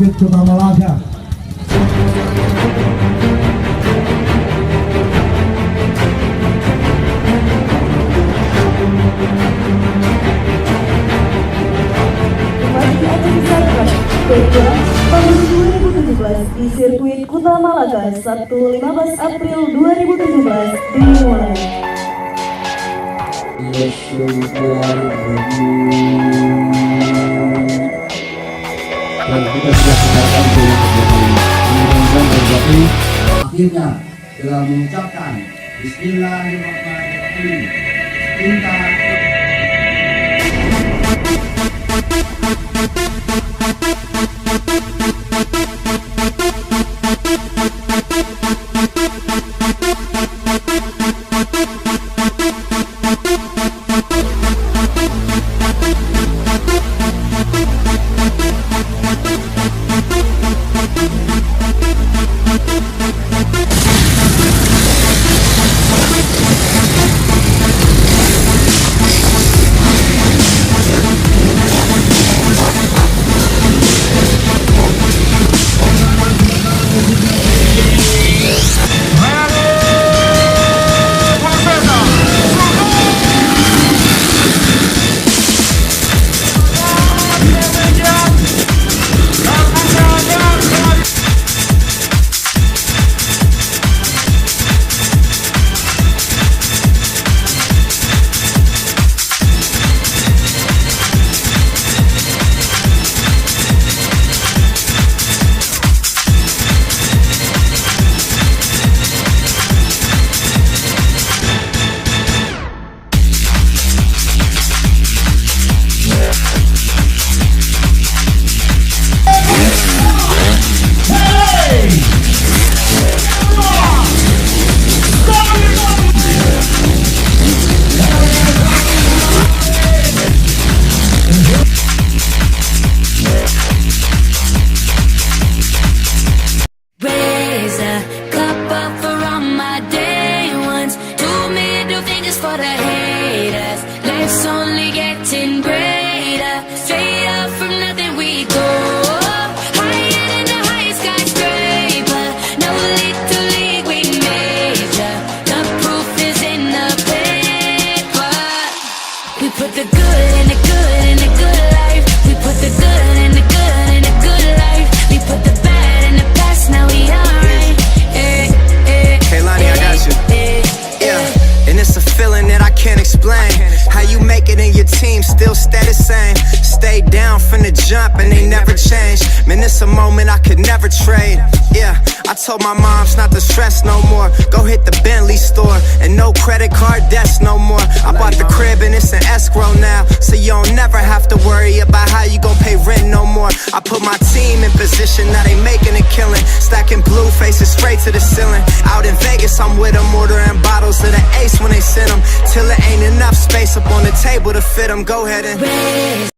sirkuit Kota Malaga. Tahun 2017 di sirkuit Kota Malaga, Sabtu 15 April 2017 dimulai. Dan kita sudah sekarang akhirnya telah mengucapkan Bismillahirrahmanirrahim. Cinta. For the haters, life's only getting greater. Straight up from nothing we go, higher than the highest skyscraper. No little league we major. The proof is in the paper. We put the good in the good in the good life. We put the good in the good in the good life. We put the bad in the past, now we alright. Hey Lonnie, I got you. Yeah. And it's a feeling that I can't explain. How you make it in your team still stay the same. Stay down from the jump and they never change. Man, it's a moment I could never trade. Yeah, I told my moms not to stress no more. Go hit the Bentley store and no credit card debts no more. I bought the crib and it's an escrow now, so you don't never have to worry about how you gon' pay rent no more. I put my team in position, now they making a killing. Stacking blue faces straight to the ceiling. Out in Vegas, I'm with them, ordering bottles of the Ace when they send them, till it ain't enough space up on the table to fit them. Go ahead and